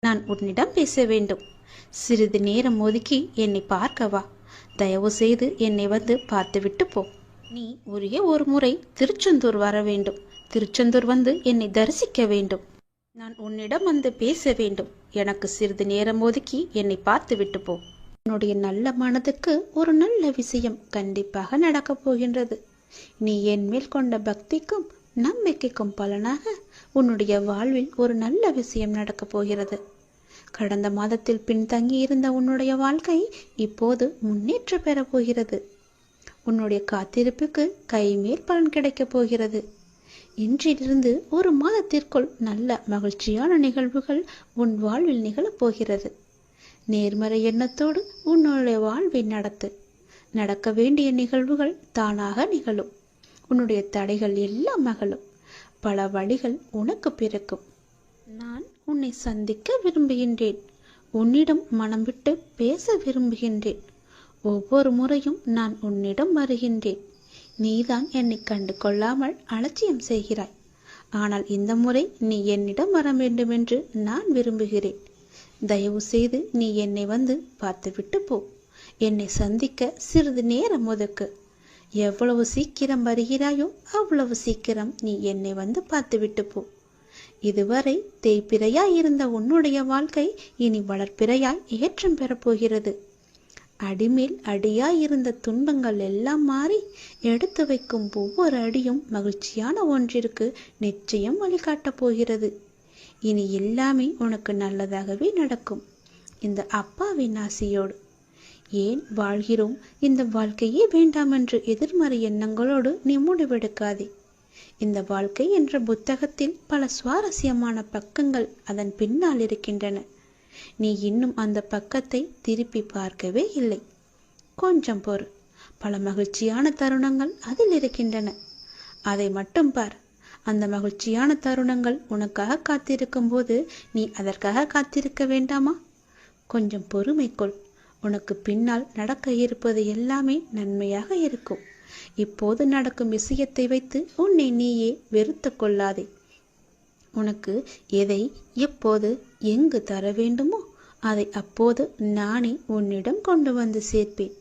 நான் உன்னிடம் பேச வேண்டும். சிறிது நேரம் ஒதுக்கி என்னை பார்க்கவா. தயவு செய்து என்னை வந்து பார்த்துவிட்டு போ. நீ ஒரே ஒரு முறை திருச்செந்தூர் வர வேண்டும். திருச்செந்தூர் வந்து என்னை தரிசிக்க வேண்டும். நான் உன்னிடம் வந்து பேச வேண்டும். எனக்கு சிறிது நேரம் ஒதுக்கி என்னை பார்த்துவிட்டு போ. உன்னுடைய நல்ல மனதுக்கு ஒரு நல்ல விஷயம் கண்டிப்பாக நடக்கப் போகின்றது. நீ என் மேல் கொண்ட பக்திக்கும் நம்பிக்கைக்கும் பலனாக உன்னுடைய வாழ்வில் ஒரு நல்ல விஷயம் நடக்கப் போகிறது. கடந்த மாதத்தில் பின்தங்கி இருந்த உன்னுடைய வாழ்க்கை இப்போது முன்னேற்றம் பெறப் போகிறது. உன்னுடைய காத்திருப்புக்கு கைமேல் பலன் கிடைக்கப் போகிறது. இன்றிலிருந்து ஒரு மாதத்திற்குள் நல்ல மகிழ்ச்சியான நிகழ்வுகள் உன் வாழ்வில் நிகழப் போகிறது. நேர்மறை எண்ணத்தோடு உன்னுடைய வாழ்வை நடத்து. நடக்க வேண்டிய நிகழ்வுகள் தானாக நிகழும். உன்னுடைய தடைகள் எல்லாம் மகளும். பல வழிகள் உனக்கு பிறக்கும். நான் உன்னை சந்திக்க விரும்புகின்றேன். உன்னிடம் மனம் விட்டு பேச விரும்புகின்றேன். ஒவ்வொரு முறையும் நான் உன்னிடம் வருகின்றேன். நீதான் என்னை கண்டு கொள்ளாமல் அலட்சியம் செய்கிறாய். ஆனால் இந்த முறை நீ என்னிடம் வர வேண்டும் என்று நான் விரும்புகிறேன். தயவு செய்து நீ என்னை வந்து பார்த்துவிட்டு போ. என்னை சந்திக்க சிறிது நேரம் ஒதுக்கு. எவ்வளவு சீக்கிரம் வருகிறாயோ அவ்வளவு சீக்கிரம் நீ என்னை வந்து பார்த்துவிட்டு போ. இதுவரை தேய்பிறையாய் இருந்த உன்னுடைய வாழ்க்கை இனி வளர்ப்பிறையாய் ஏற்றம் பெறப்போகிறது. அடிமேல் அடியாய் இருந்த துன்பங்கள் எல்லாம் மாறி எடுத்து வைக்கும் ஒவ்வொரு அடியும் மகிழ்ச்சியான ஒன்றிற்கு நிச்சயம் வழிகாட்டப் போகிறது. இனி எல்லாமே உனக்கு நல்லதாகவே நடக்கும். இந்த அப்பாவின் ஆசியோடு. ஏன் வாழ்கிறோம், இந்த வாழ்க்கையே வேண்டாம் என்று எதிர்மறை எண்ணங்களோடு நீ முடிவெடுக்காதே. இந்த வாழ்க்கை என்ற புத்தகத்தில் பல சுவாரஸ்யமான பக்கங்கள் அதன் பின்னால் இருக்கின்றன. நீ இன்னும் அந்த பக்கத்தை திருப்பி பார்க்கவே இல்லை. கொஞ்சம் பொறு. பல மகிழ்ச்சியான தருணங்கள் அதில் இருக்கின்றன. அதை மட்டும் பார். அந்த மகிழ்ச்சியான தருணங்கள் உனக்காக காத்திருக்கும் போது நீ அதற்காக காத்திருக்க வேண்டாமா? கொஞ்சம் பொறுமை கொள். உனக்கு பின்னால் நடக்க இருப்பது எல்லாமே நன்மையாக இருக்கும். இப்போது நடக்கும் விஷயத்தை வைத்து உன்னை நீயே வெறுத்து கொள்ளாதே. உனக்கு எதை எப்போது எங்கு தர வேண்டுமோ அதை அப்போது நானே உன்னிடம் கொண்டு வந்து சேர்ப்பேன்.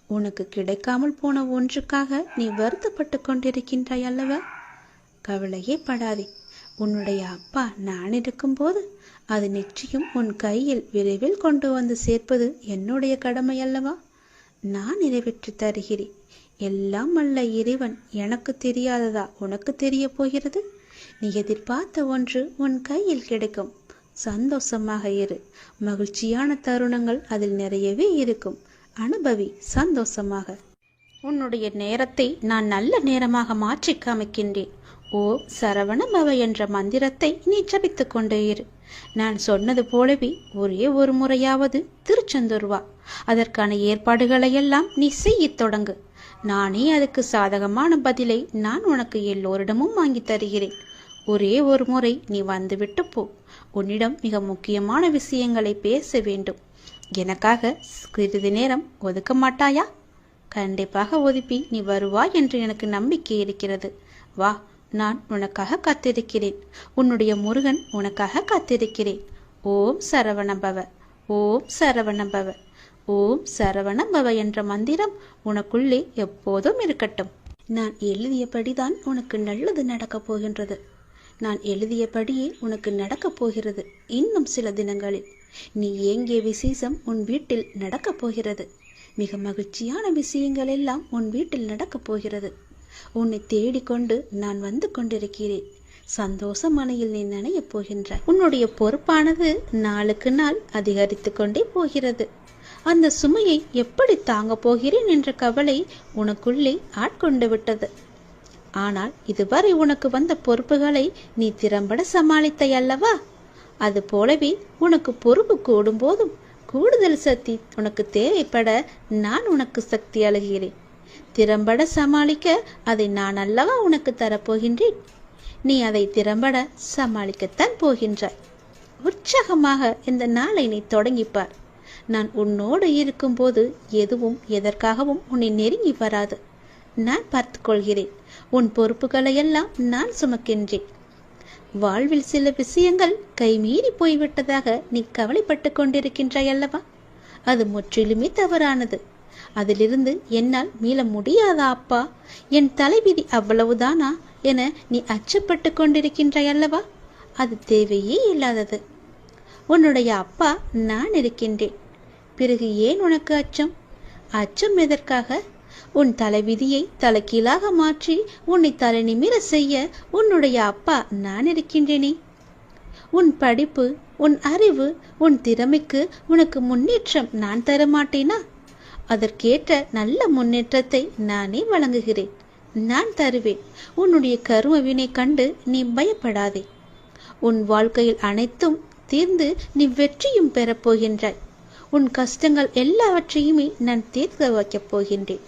உனக்கு கிடைக்காமல் போன ஒன்றுக்காக நீ வருத்தப்பட்டு கொண்டிருக்கின்றாய் அல்லவா? கவலையே படாதே. உன்னுடைய அப்பா நான் இருக்கும்போது அது நிச்சயம் உன் கையில் விரைவில் கொண்டு வந்து சேர்ப்பது என்னுடைய கடமை அல்லவா? நான் நிறைவேற்றி தருகிறேன். எல்லாம் அல்ல இறைவன் எனக்கு தெரியாததா உனக்கு தெரிய போகிறது? நீ எதிர்பார்த்த ஒன்று உன் கையில் கிடைக்கும். சந்தோஷமாக இரு. மகிழ்ச்சியான தருணங்கள் அதில் நிறையவே இருக்கும். அனுபவி சந்தோஷமாக. உன்னுடைய நேரத்தை நான் நல்ல நேரமாக மாற்றி காமிக்கின்றேன். ஓ சரவண பவ என்ற மந்திரத்தை நீ ஜபித்து கொண்டே இரு. நான் சொன்னது போலவே ஒரே ஒரு முறையாவது திருச்செந்தூர் வா. அதற்கான ஏற்பாடுகளை எல்லாம் நீ செய்யத் தொடங்கு. நானே அதுக்கு சாதகமான பதிலை நான் உனக்கு எல்லோரிடமும் வாங்கி தருகிறேன். ஒரே ஒரு முறை நீ வந்துவிட்டு போ. உன்னிடம் மிக முக்கியமான விஷயங்களை பேச வேண்டும். எனக்காக சிறிது நேரம் ஒதுக்க மாட்டாயா? கண்டிப்பாக ஒதுப்பி நீ வருவாய் என்று எனக்கு நம்பிக்கை இருக்கிறது. வா, நான் உனக்காக காத்திருக்கிறேன். உன்னுடைய முருகன் உனக்காக காத்திருக்கிறேன். ஓம் சரவணபவ, ஓம் சரவணபவ, ஓம் சரவணபவ என்ற மந்திரம் உனக்குள்ளே எப்போதும் இருக்கட்டும். நான் எழுதியபடிதான் உனக்கு நல்லது நடக்கப் போகின்றது. நான் எழுதியபடியே உனக்கு நடக்கப் போகிறது. இன்னும் சில தினங்களில் நீ ஏங்கிய விசேஷம் உன் வீட்டில் நடக்கப் போகிறது. மிக மகிழ்ச்சியான விஷயங்கள் எல்லாம் உன் வீட்டில் நடக்கப் போகிறது. உன்னை தேடிக்கொண்டு நான் வந்து கொண்டிருக்கிறேன். சந்தோஷ மலையில் நீ நனையப் போகின்றாய். உன்னுடைய பொறுப்பானது நாளுக்கு நாள் அதிகரித்து கொண்டே போகிறது. அந்த சுமையை எப்படி தாங்க போகிறேன் என்ற கவலை உனக்குள்ளே ஆட்கொண்டு விட்டது. ஆனால் இதுவரை உனக்கு வந்த பொறுப்புகளை நீ திறம்பட சமாளித்தாய் அல்லவா? அது போலவே உனக்கு பொறுப்பு கூடும் போதும் கூடுதல் சக்தி உனக்கு தேவைப்பட நான் உனக்கு சக்தி அளிக்கிறேன். திறம்பட சமாளிக்க அதை நான் அல்லவா உனக்கு தரப்போகின்றேன். நீ அதை திறம்பட சமாளிக்கத்தான் போகின்றாய். உற்சாகமாக இந்த நாளை நீ தொடங்கிப்பார். நான் உன்னோடு இருக்கும்போது எதுவும் எதற்காகவும் உன்னை நெருங்கி வராது. நான் பார்த்து கொள்கிறேன். உன் பொறுப்புகளை எல்லாம் நான் சுமக்கின்றேன். வாழ்வில் சில விஷயங்கள் கைமீறி போய்விட்டதாக நீ கவலைப்பட்டு கொண்டிருக்கின்றாய் அல்லவா? அது முற்றிலுமே தவறானது. அதிலிருந்து என்னால் மீள முடியாதா அப்பா, என் தலைவிதி அவ்வளவுதானா என நீ அச்சப்பட்டு கொண்டிருக்கின்றாய் அல்லவா? அது தேவையே இல்லாதது. உன்னுடைய அப்பா நான் இருக்கின்றேன். பிறகு ஏன் உனக்கு அச்சம்? அச்சம் எதற்காக? உன் தலைவிதியை தலைகீழாக மாற்றி உன்னை தலை நிமிர செய்ய உன்னுடைய அப்பா நான் இருக்கின்றேனே. உன் படிப்பு, உன் அறிவு, உன் திறமைக்கு உனக்கு முன்னேற்றம் நான் தரமாட்டேனா? அதற்கேற்ற நல்ல முன்னேற்றத்தை நானே வழங்குகிறேன். நான் தருவேன். உன்னுடைய கர்ம வினை கண்டு நீ பயப்படாதே. உன் வாழ்க்கையில் அனைத்தும் தீர்ந்து நீ வெற்றியும் பெறப்போகின்றாய். உன் கஷ்டங்கள் எல்லாவற்றையுமே நான் தீர்க்க வைக்கப் போகின்றேன்.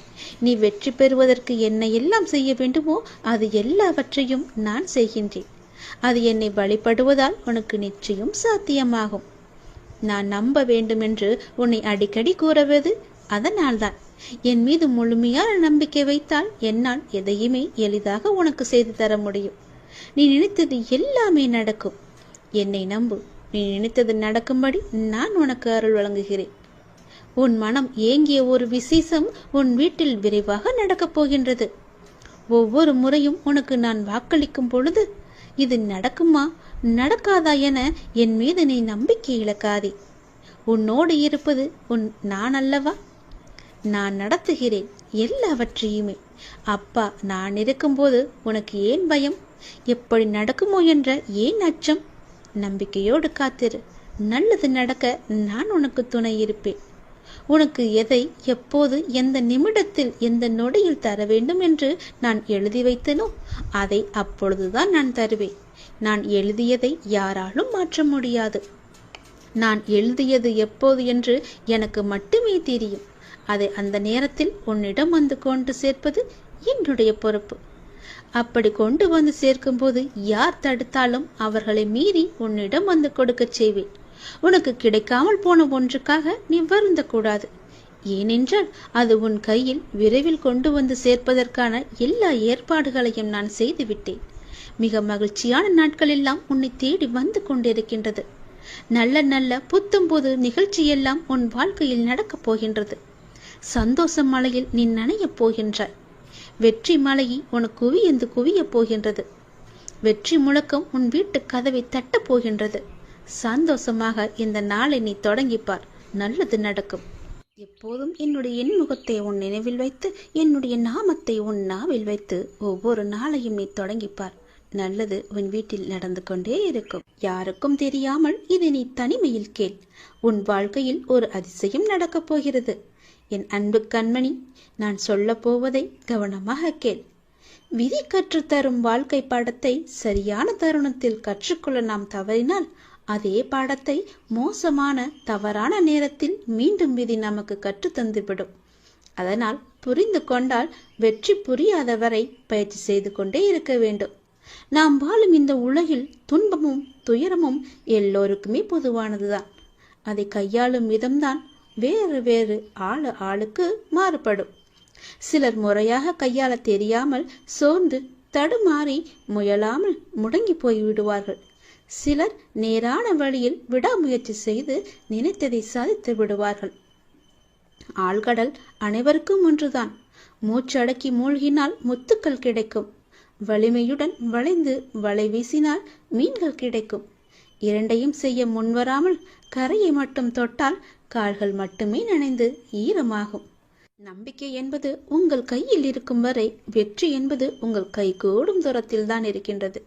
நீ வெற்றி பெறுவதற்கு என்ன எல்லாம் செய்ய வேண்டுமோ அது எல்லாவற்றையும் நான் செய்கின்றேன். அது என்னை வழிபடுவதால் உனக்கு நிச்சயம் சாத்தியமாகும். நான் நம்ப வேண்டும் என்று உன்னை அடிக்கடி கூறுவது அதனால்தான். என் மீது முழுமையான நம்பிக்கை வைத்தால் என்னால் எதையுமே எளிதாக உனக்கு செய்து தர முடியும். நீ நினைத்தது எல்லாமே நடக்கும். என்னை நம்பு. நீ நினைத்தது நடக்கும்படி நான் உனக்கு அருள் வழங்குகிறேன். உன் மனம் ஏங்கிய ஒரு விசேஷம் உன் வீட்டில் விரைவாக நடக்கப் போகின்றது. ஒவ்வொரு முறையும் உனக்கு நான் வாக்களிக்கும் பொழுது இது நடக்குமா நடக்காதா என என் மீது நீ நம்பிக்கை இழக்காதே. உன்னோடு இருப்பது நான் அல்லவா? நான் நடத்துகிறேன் எல்லாவற்றையுமே. அப்பா நான் இருக்கும்போது உனக்கு ஏன் பயம்? எப்படி நடக்குமோ என்ற ஏன் அச்சம்? நம்பிக்கையோடு காத்திரு. நல்லது நடக்க நான் உனக்கு துணை இருப்பேன். உனக்கு எதை எப்போது எந்த நிமிடத்தில் எந்த நொடியில் தர வேண்டும் என்று நான் எழுதி வைத்தனோ அதை அப்பொழுதுதான் நான் தருவேன். நான் எழுதியதை யாராலும் மாற்ற முடியாது. நான் எழுதியது எப்போது என்று எனக்கு மட்டுமே தெரியும். அதை அந்த நேரத்தில் உன்னிடம் வந்து கொண்டு சேர்ப்பது என்னுடைய பொறுப்பு. அப்படி கொண்டு வந்து சேர்க்கும்போது யார் தடுத்தாலும் அவர்களை மீறி உன்னிடம் வந்து கொடுக்க செய்வேன். உனக்கு கிடைக்காமல் போன ஒன்றுக்காக நீ வருந்தக்கூடாது. ஏனென்றால் அது உன் கையில் விரைவில் கொண்டு வந்து சேர்ப்பதற்கான எல்லா ஏற்பாடுகளையும் நான் செய்துவிட்டேன். மிக மகிழ்ச்சியான நாட்கள் எல்லாம் உன்னை தேடி வந்து கொண்டிருக்கின்றது. நல்ல நல்ல புத்தம்புது நிகழ்ச்சியெல்லாம் உன் வாழ்க்கையில் நடக்கப் போகின்றது. சந்தோஷ மலையில் நீ நனையப் போகின்றாய். வெற்றி மலையை உனக்கு குவியந்து குவியப் போகின்றது. வெற்றி முழக்கம் உன் வீட்டு கதவை தட்டப் போகின்றது. சந்தோஷமாக இந்த நாளை நீ தொடங்கிப்பார். நல்லது நடக்கும். எப்போதும் என்னுடைய எண்முகத்தை உன் நினைவில் வைத்து என்னுடைய நாமத்தை உன் நாவில் வைத்து ஒவ்வொரு நாளையும் நீ தொடங்கிப்பார். நல்லது உன் வீட்டில் நடந்து கொண்டே இருக்கும். யாருக்கும் தெரியாமல் இது நீ தனிமையில் கேள். உன் வாழ்க்கையில் ஒரு அதிசயம் நடக்கப் போகிறது. என் அன்பு கண்மணி, நான் சொல்ல போவதை கவனமாக கேள். விதி கற்றுத்தரும் வாழ்க்கை பாடத்தை சரியான தருணத்தில் கற்றுக்கொள்ள நாம் தவறினால் அதே பாடத்தை மோசமான தவறான நேரத்தில் மீண்டும் விதி நமக்கு கற்றுத்தந்துவிடும். அதனால் புரிந்து கொண்டால் வெற்றி புரியாத வரை பயிற்சி செய்து கொண்டே இருக்க வேண்டும். நாம் வாழும் இந்த உலகில் துன்பமும் துயரமும் எல்லோருக்குமே பொதுவானதுதான். அதை கையாளும் விதம்தான் வேறு வேறு ஆளுக்கு மாறுபடும். சிலர் முறையாக கையாள தெரியாமல் சோர்ந்து தடுமாறி முயலாமல் முடங்கி போய்விடுவார்கள். சிலர் நேரான வழியில் விடாமுயற்சி செய்து நினைத்ததை சாதித்து விடுவார்கள். ஆழ்கடல் அனைவருக்கும் ஒன்றுதான். மூச்சடக்கி மூழ்கினால் முத்துக்கள் கிடைக்கும். வலிமையுடன் வளைந்து வலை வீசினால் மீன்கள் கிடைக்கும். இரண்டையும் செய்ய முன்வராமல் கரையை மட்டும் தொட்டால் கால்கள் மட்டுமே நனைந்து ஈரமாகும். நம்பிக்கை என்பது உங்கள் கையில் இருக்கும் வரை வெற்றி என்பது உங்கள் கைகூடும் தூரத்தில் தான் இருக்கின்றது.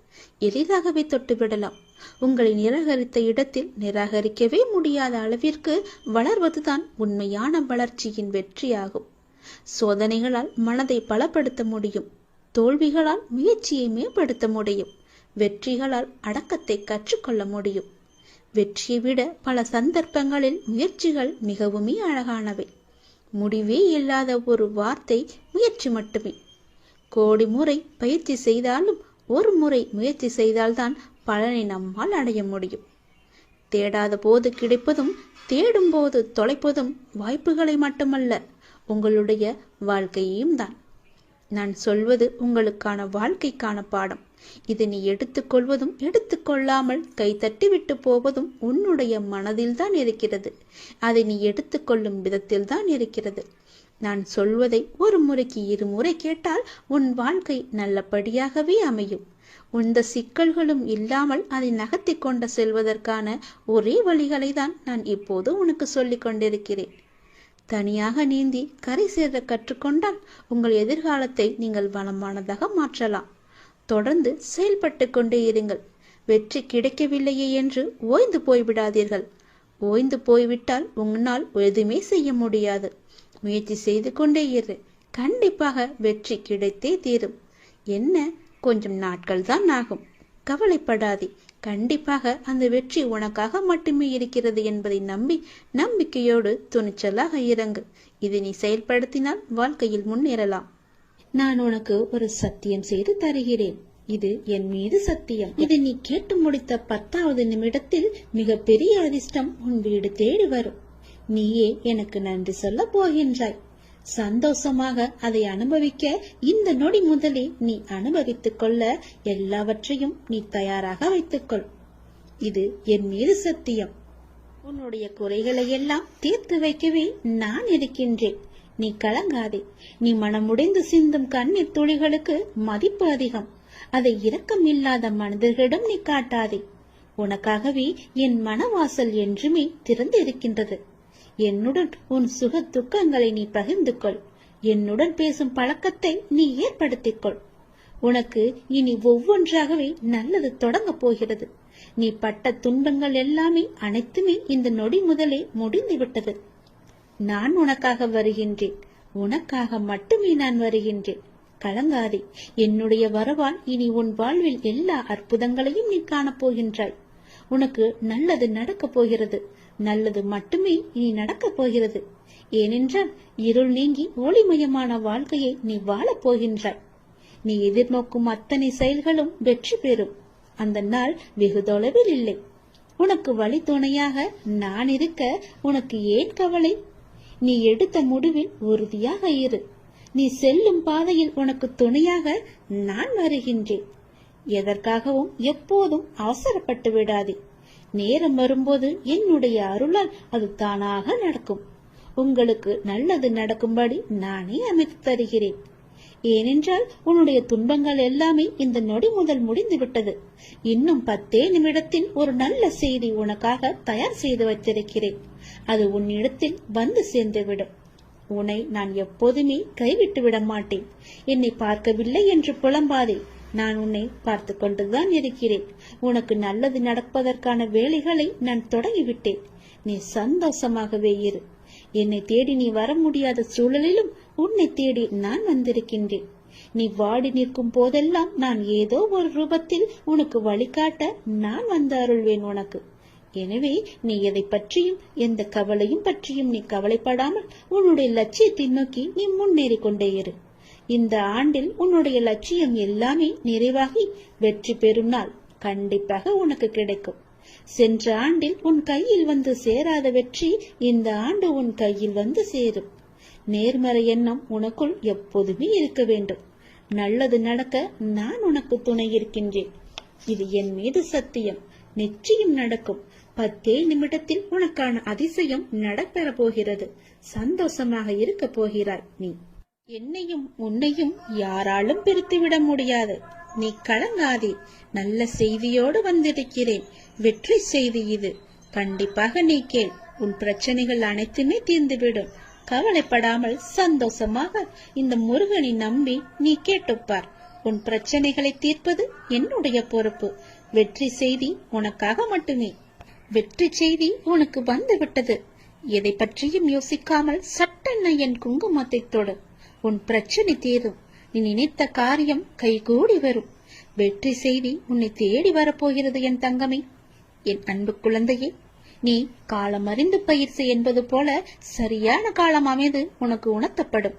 எளிதாகவே தொட்டுவிடலாம். உங்களை நிராகரித்த இடத்தில் நிராகரிக்கவே முடியாத அளவிற்கு வளர்வதுதான் உண்மையான வளர்ச்சியின் வெற்றியாகும். சோதனைகளால் மனதை பலப்படுத்த முடியும். தோல்விகளால் முயற்சியை மேம்படுத்த முடியும். வெற்றிகளால் அடக்கத்தை கற்றுக்கொள்ள முடியும். வெற்றியை விட பல சந்தர்ப்பங்களில் முயற்சிகள் மிகவுமே அழகானவை. முடிவே இல்லாத ஒரு வார்த்தை முயற்சி மட்டுமே. கோடி முறை பயிற்சி செய்தாலும் ஒரு முறை முயற்சி செய்தால்தான் பலனை நம்மால் அடைய முடியும். தேடாத போது கிடைப்பதும் தேடும் போது தொலைப்பதும் வாய்ப்புகளை மட்டுமல்ல, உங்களுடைய வாழ்க்கையையும் தான். நான் சொல்வது உங்களுக்கான வாழ்க்கைக்கான பாடம். இதை நீ எடுத்துக்கொள்வதும் எடுத்துக்கொள்ளாமல் கைத்தட்டி விட்டு போவதும் உன்னுடைய மனதில்தான் இருக்கிறது. அதை நீ எடுத்துக்கொள்ளும் விதத்தில் தான் இருக்கிறது. நான் சொல்வதை ஒரு முறைக்கு இருமுறை கேட்டால் உன் வாழ்க்கை நல்லபடியாகவே அமையும். எந்த சிக்கல்களும் இல்லாமல் அதை நகர்த்தி கொண்டு செல்வதற்கான ஒரே வழிகளை தான் நான் இப்போது உனக்கு சொல்லிக் கொண்டிருக்கிறேன். தனியாக நீந்தி கரை சேர கற்றுக்கொண்டால் உங்கள் எதிர்காலத்தை நீங்கள் வளமானதாக மாற்றலாம். தொடர்ந்து செயல்பட்டு கொண்டே இருங்கள். வெற்றி கிடைக்கவில்லையே என்று ஓய்ந்து போய்விடாதீர்கள். ஓய்ந்து போய்விட்டால் உன்னால் எதுவுமே செய்ய முடியாது. முயற்சி செய்து கொண்டே இரு. கண்டிப்பாக வெற்றி கிடைத்தே தீரும். என்ன, கொஞ்சம் நாட்கள் தான் ஆகும். கவலைப்படாதே. கண்டிப்பாக அந்த வெற்றி உனக்காக மட்டுமே இருக்கிறது என்பதை நம்பி நம்பிக்கையோடு துணிச்சலாக இறங்கு. இதை நீ செயல்படுத்தினால் வாழ்க்கையில் முன்னேறலாம். நான் உனக்கு ஒரு சத்தியம் செய்து தருகிறேன். இது என் மீது சத்தியம். இதை நீ கேட்டு முடித்த 10வது நிமிடத்தில் மிக பெரிய அதிர்ஷ்டம் உன் வீடு தேடி வரும். நீயே எனக்கு நன்றி சொல்ல போகின்றாய். சந்தோஷமாக அதை அனுபவிக்க இந்த நொடி முதலே நீ அனுபவித்துக் கொள்ள எல்லாவற்றையும் நீ தயாராக வைத்துக்கொள். இது என் மீது சத்தியம். உன்னுடைய குறைகளை எல்லாம் தீர்த்து வைக்கவே நான் இருக்கின்றேன். நீ கலங்காதே. நீ மனமுடைந்து சிந்தும் கண்ணீர் துளிகளுக்கு மதிப்பு அதிகம். அதை இரக்கம் இல்லாத மனிதர்களிடம் நீ காட்டாதே. உனக்காகவே என் மனவாசல் என்றுமே திறந்து இருக்கின்றது. என்னுடன் உன் சுக துக்கங்களை நீ பகிர்ந்து கொள். என்னுடன் பேசும் பழக்கத்தை நீ ஏற்படுத்திக் கொள். உனக்கு இனி ஒவ்வொன்றாகவே நல்லது தொடங்க போகிறது. நீ பட்ட துன்பங்கள் எல்லாமே அனைத்துமே இந்த நொடி முதலே முடிந்து விட்டது. நான் உனக்காக வருகின்றேன். உனக்காக மட்டுமே நான் வருகின்றேன். கலங்காதே. என்னுடைய வரவால் இனி உன் வாழ்வில் எல்லா அற்புதங்களையும் நீ காணப்போகின்றாய். உனக்கு நல்லது நடக்கப் போகிறது. நல்லது மட்டுமே இனி நடக்கப் போகிறது. ஏனென்றால் இருள் நீங்கி ஒளிமயமான வாழ்க்கையை நீ வாழப் போகின்றாய். நீ எதிர்நோக்கும் அத்தனை செயல்களும் வெற்றி பெறும். அந்த நாள் வெகு தொலைவில் இல்லை. உனக்கு வழி துணையாக நான் இருக்க உனக்கு ஏன் கவலை? நீ எடுத்த முடிவில் உறுதியாக இரு. நீ செல்லும் பாதையில் உனக்கு துணையாக நான் வருகின்றேன். எதற்காகவும் எப்போதும் அவசரப்பட்டு விடாதே. நேரம் வரும்போது என்னுடைய அருளால் அது தானாக நடக்கும். உங்களுக்கு நல்லது நடக்கும்படி நானே அமைத்து தருகிறேன். ஏனென்றால் உன்னுடைய துன்பங்கள் எல்லாமே இந்த நொடி முதல் முடிந்து விட்டது. இன்னும் 10 நிமிடத்தில் ஒரு நல்ல செய்தி உனக்காக தயார் செய்து வைத்திருக்கிறேன். அது உன்னிடத்தில் வந்து சேர்ந்துவிடும். உன்னை நான் எப்போதுமே கைவிட்டு விட மாட்டேன். என்னை பார்க்கவில்லை என்று புலம்பாதே. நான் உன்னை பார்த்து கொண்டுதான் இருக்கிறேன். உனக்கு நல்லது நடப்பதற்கான வேலைகளை நான் தொடங்கிவிட்டேன். நீ சந்தோஷமாகவே இரு. என்னை தேடி நீ வர முடியாத சூழலிலும் உன்னை தேடி நான் வந்திருக்கின்றேன். நீ வாடி நிற்கும் போதெல்லாம் நான் ஏதோ ஒரு ரூபத்தில் உனக்கு வழிகாட்ட நான் வந்து அருள்வேன் உனக்கு. எனவே நீ எதை பற்றியும் எந்த கவலையும் பற்றியும் நீ கவலைப்படாமல் உன்னுடைய லட்சியத்தை நோக்கி நீ முன்னேறி கொண்டே இரு. இந்த ஆண்டில் உன்னுடைய லட்சியம் எல்லாமே நிறைவாகி வெற்றி பெறும் நாள் கண்டிப்பாக உனக்கு கிடைக்கும். சென்ற ஆண்டில் உன் கையில் வந்து சேராத வெற்றி இந்த ஆண்டு உன் கையில் வந்து சேரும். நேர்மறை எண்ணம் உனக்குள் எப்போதுமே இருக்க வேண்டும். நல்லது நடக்க நான் உனக்கு துணை இருக்கின்றேன். இது என் மீது சத்தியம். நிச்சயம் நடக்கும். 10 நிமிடத்தில் உனக்கான அதிசயம் நடைபெற போகிறது. சந்தோஷமாக இருக்க போகிறாய். நீ என்னையும் உன்னையும் யாராலும் பிரித்துவிட முடியாது. நீ கலங்காதே. நல்ல செய்தியோடு வந்திருக்கிறேன். வெற்றி செய்தி இது. கண்டிப்பாக நீ கேள். உன் பிரச்சனைகள் அனைத்துமே தீர்ந்துவிடும். கவலைப்படாமல் சந்தோஷமாக இந்த முருகனை நம்பி நீ கேட்டுப்பார். உன் பிரச்சனைகளை தீர்ப்பது என்னுடைய பொறுப்பு. வெற்றி செய்தி உனக்காக மட்டுமே. வெற்றி செய்தி உனக்கு வந்து விட்டது. எதை பற்றியும் யோசிக்காமல் சட்டென்ன என் குங்குமத்தை தொடு. உன் பிரச்சனை தீரும். நீ நினைத்த காரியம் கைகூடி வரும். வெற்றி செய்தி உன்னை தேடி வரப்போகிறது என் தங்கமே. என் அன்பு குழந்தையே, நீ காலம் அறிந்து பயிற்சி என்பது போல சரியான காலம் அமைது உனக்கு உணர்த்தப்படும்.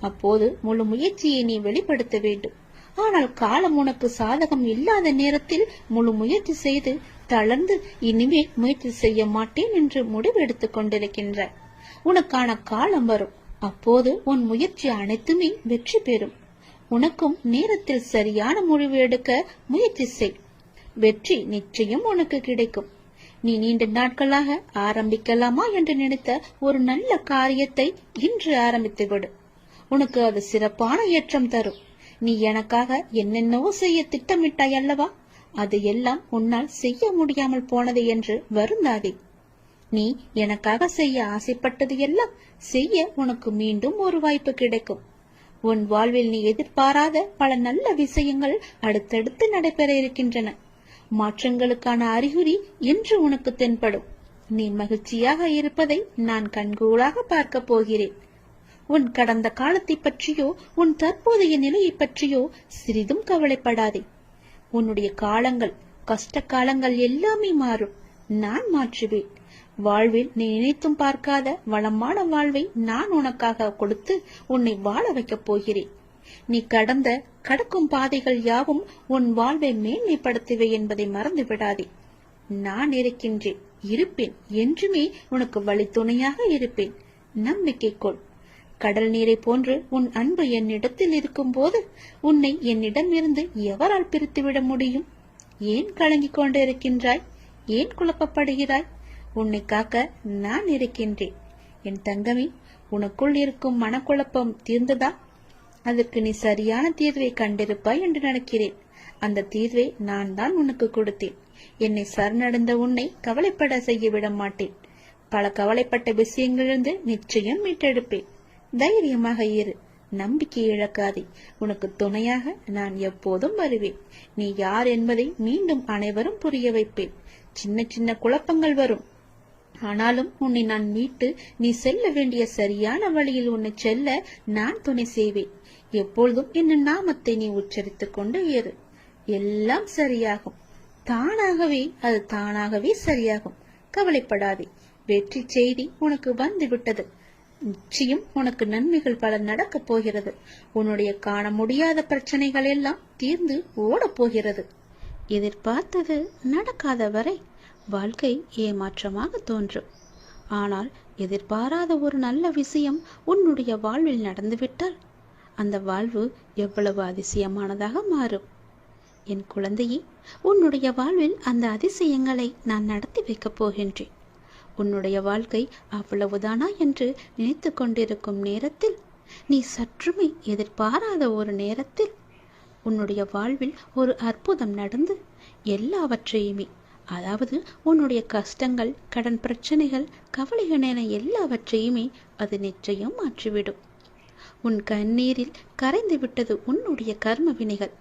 அப்போது முழு முயற்சியை நீ வெளிப்படுத்த வேண்டும். ஆனால் காலம் உனக்கு சாதகம் இல்லாத நேரத்தில் முழு முயற்சி செய்து தளர்ந்து இனிமேல் முயற்சி செய்ய மாட்டேன் என்று முடிவு எடுத்துக் கொண்டிருக்கின்ற உனக்கான காலம் வரும். அப்போது உன் முயற்சி அனைத்துமே வெற்றி பெறும். உனக்கும் நேரத்தில் சரியான முடிவு எடுக்க முயற்சி செய். வெற்றி நிச்சயம் உனக்கு கிடைக்கும். நீ நீண்ட நாட்களாக ஆரம்பிக்கலாமா என்று நினைத்த ஒரு நல்ல காரியத்தை இன்று ஆரம்பித்து விடு. உனக்கு அது சிறப்பான ஏற்றம் தரும். நீ எனக்காக என்னென்னவோ செய்ய திட்டமிட்டாய் அல்லவா? அது எல்லாம் உன்னால் செய்ய முடியாமல் போனது என்று வருந்தாதே. நீ எனக்காக செய்ய ஆசைப்பட்டது எல்லாம் செய்ய உனக்கு மீண்டும் ஒரு வாய்ப்பு கிடைக்கும். உன் வாழ்வில் நீ எதிர்பாராத பல நல்ல விஷயங்கள் அடுத்தடுத்து நடைபெற இருக்கின்றன. மாற்றங்களுக்கான அறிகுறி என்று உனக்கு தென்படும். நீ மகிழ்ச்சியாக இருப்பதை நான் கண்கூடாக பார்க்க போகிறேன். உன் கடந்த காலத்தை பற்றியோ உன் தற்போதைய நிலையை பற்றியோ சிறிதும் கவலைப்படாதே. உன்னுடைய காலங்கள், கஷ்ட காலங்கள் எல்லாமே மாறும். நான் மாற்றுவேன். வாழ்வில் நீ நினைத்தும் பார்க்காத வளமான வாழ்வை நான் உனக்காக கொடுத்து உன்னை வாழ வைக்கப் போகிறேன். நீ கடக்கும் பாதைகள் யாவும் உன் வாழ்வை மேன்மைப்படுத்துவே என்பதை மறந்து விடாதே. நான் இருக்கின்றேன், இருப்பேன், என்றுமே உனக்கு வழித்துணையாக இருப்பேன். நம்பிக்கை கொள். கடல் நீரை போன்று உன் அன்பு என்னிடத்தில் இருக்கும் போது உன்னை என்னிடமிருந்து எவரால் பிரித்துவிட முடியும்? ஏன் கலங்கிக் கொண்டிருக்கின்றாய்? ஏன் குழப்பப்படுகிறாய்? உன்னை காக்க நான் இருக்கின்றேன். என் தங்கமே, உனக்குள் இருக்கும் மனக்குழப்பம் தீர்ந்ததா? அதற்கு நீ சரியான தீர்வை கண்டிருப்பாய் என்று நினைக்கிறேன். அந்த தீர்வை நான் தான் உனக்கு கொடுத்தேன். என்னை சரணடைந்த உன்னை கவலைப்பட செய்ய விட மாட்டேன். பல கவலைப்பட்ட விஷயங்களிலிருந்து நிச்சயம் மீட்டெடுப்பேன். தைரியமாக இரு. நம்பிக்கை இழக்காதே. உனக்கு துணையாக நான் எப்போதும் வருவேன். நீ யார் என்பதை மீண்டும் அனைவரும் புரிய வைப்பேன். சின்ன சின்ன குழப்பங்கள் வரும். ஆனாலும் உன்னை நான் மீட்டு நீ செல்ல வேண்டிய சரியான வழியில் உன்னை செல்ல நான் துணை செய்வேன். எப்பொழுதும் என்ன நாமத்தை நீ உச்சரித்துக் கொண்டு ஏறு. எல்லாம் சரியாகும். அது தானாகவே சரியாகும். கவலைப்படாதே. வெற்றி செய்தி உனக்கு வந்து விட்டது. நிச்சயம் உனக்கு நன்மைகள் பல நடக்கப் போகிறது. உன்னுடைய காண முடியாத பிரச்சனைகள் எல்லாம் தீர்ந்து ஓடப் போகிறது. எதிர்பார்த்தது நடக்காத வரை வாழ்க்கை ஏமாற்றமாக தோன்றும். ஆனால் எதிர்பாராத ஒரு நல்ல விஷயம் உன்னுடைய வாழ்வில் நடந்துவிட்டால் அந்த வாழ்வு எவ்வளவு அதிசயமானதாக மாறும். என் குழந்தையே, உன்னுடைய வாழ்வில் அந்த அதிசயங்களை நான் நடத்தி வைக்கப் போகின்றேன். உன்னுடைய வாழ்க்கை அவ்வளவுதானா என்று நினைத்து கொண்டிருக்கும் நேரத்தில், நீ சற்றுமே எதிர்பாராத ஒரு நேரத்தில் உன்னுடைய வாழ்வில் ஒரு அற்புதம் நடந்து எல்லாவற்றையுமே, அதாவது உன்னுடைய கஷ்டங்கள், கடன் பிரச்சனைகள், கவலைகள் என எல்லாவற்றையுமே அது நிச்சயம் மாற்றிவிடும். உன் கண்ணீரில் கரைந்து விட்டது உன்னுடைய கர்ம வினைகள்.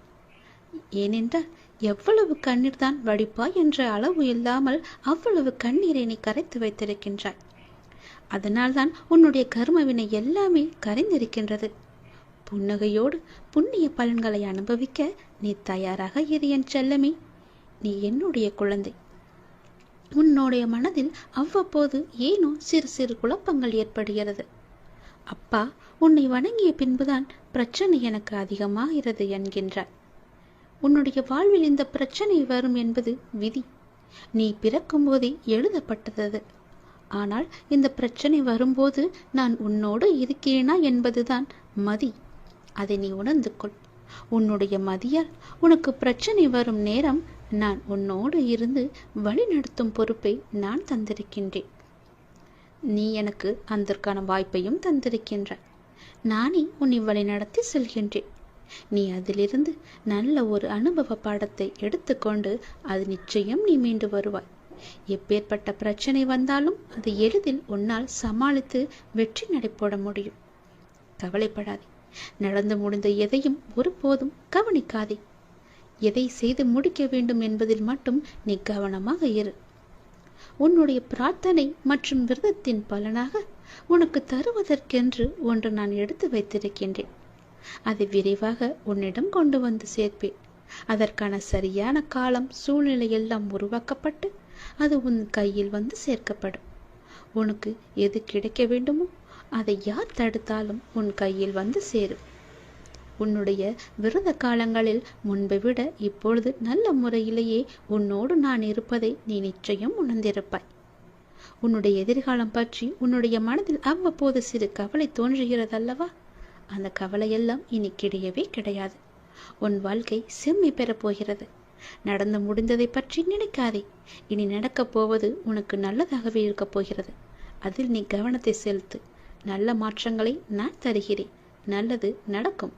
ஏனென்றால் எவ்வளவு கண்ணீர் தான் வடிப்பாய் என்ற அளவு இல்லாமல் அவ்வளவு கண்ணீரை நீ கரைத்து வைத்திருக்கின்றாய். அதனால்தான் உன்னுடைய கர்மவினை எல்லாமே கரைந்திருக்கின்றது. புன்னகையோடு புண்ணிய பலன்களை அனுபவிக்க நீ தயாராக இரு என் செல்லமே. நீ என்னுடைய குழந்தை. உன்னுடைய மனதில் அவ்வப்போது ஏனோ சிறு சிறு குழப்பங்கள் ஏற்படுகிறது. அப்பா, உன்னை வணங்கிய பின்புதான் பிரச்சனை எனக்கு அதிகமாகிறது என்கின்றார். உன்னுடைய வாழ்வில் இந்த பிரச்சனை வரும் என்பது விதி. நீ பிறக்கும் போதே எழுதப்பட்டது. ஆனால் இந்த பிரச்சனை வரும்போது நான் உன்னோடு இருக்கிறேனா என்பதுதான் மதி. அதை நீ உணர்ந்து கொள். உன்னுடைய மதியால் உனக்கு பிரச்சனை வரும் நேரம் நான் உன்னோடு இருந்து வழி நடத்தும் பொறுப்பை நான் தந்திருக்கின்றேன். நீ எனக்கு அதற்கான வாய்ப்பையும் தந்திருக்கின்றாய். நானே உன்னை வழி நடத்தி செல்கின்றேன். நீ அதிலிருந்து நல்ல ஒரு அனுபவ பாடத்தை எடுத்துக்கொண்டு அது நிச்சயம் நீ மீண்டு வருவாய். எப்பேற்பட்ட பிரச்சனை வந்தாலும் அதை எளிதில் உன்னால் சமாளித்து வெற்றி நடைபோட முடியும். கவலைப்படாதே. நடந்து முடிந்த எதையும் ஒருபோதும் கவனிக்காதே. எதை செய்து முடிக்க வேண்டும் என்பதில் மட்டும் நீ கவனமாக இரு. உன்னுடைய பிரார்த்தனை மற்றும் விரதத்தின் பலனாக உனக்கு தருவதற்கென்று ஒன்று நான் எடுத்து வைத்திருக்கின்றேன். அதை விரைவாக உன்னிடம் கொண்டு வந்து சேர்ப்பேன். அதற்கான சரியான காலம், சூழ்நிலை எல்லாம் உருவாக்கப்பட்டு அது உன் கையில் வந்து சேர்க்கப்படும். உனக்கு எது கிடைக்க வேண்டுமோ அதை யார் தடுத்தாலும் உன் கையில் வந்து சேரும். உன்னுடைய விரத காலங்களில் முன்பை விட இப்பொழுது நல்ல முறையிலேயே உன்னோடு நான் இருப்பதை நீ நிச்சயம் உணர்ந்திருப்பாய். உன்னுடைய எதிர்காலம் பற்றி உன்னுடைய மனதில் அவ்வப்போது சிறு கவலை தோன்றுகிறதல்லவா? அந்த கவலையெல்லாம் இனி கிடையவே கிடையாது. உன் வாழ்க்கை செம்மை பெறப் போகிறது. நடந்து முடிந்ததை பற்றி நினைக்காதே. இனி நடக்கப் போவது உனக்கு நல்லதாகவே இருக்கப் போகிறது. அதில் நீ கவனத்தை செலுத்து. நல்ல மாற்றங்களை நான் தருகிறேன். நல்லது நடக்கும்.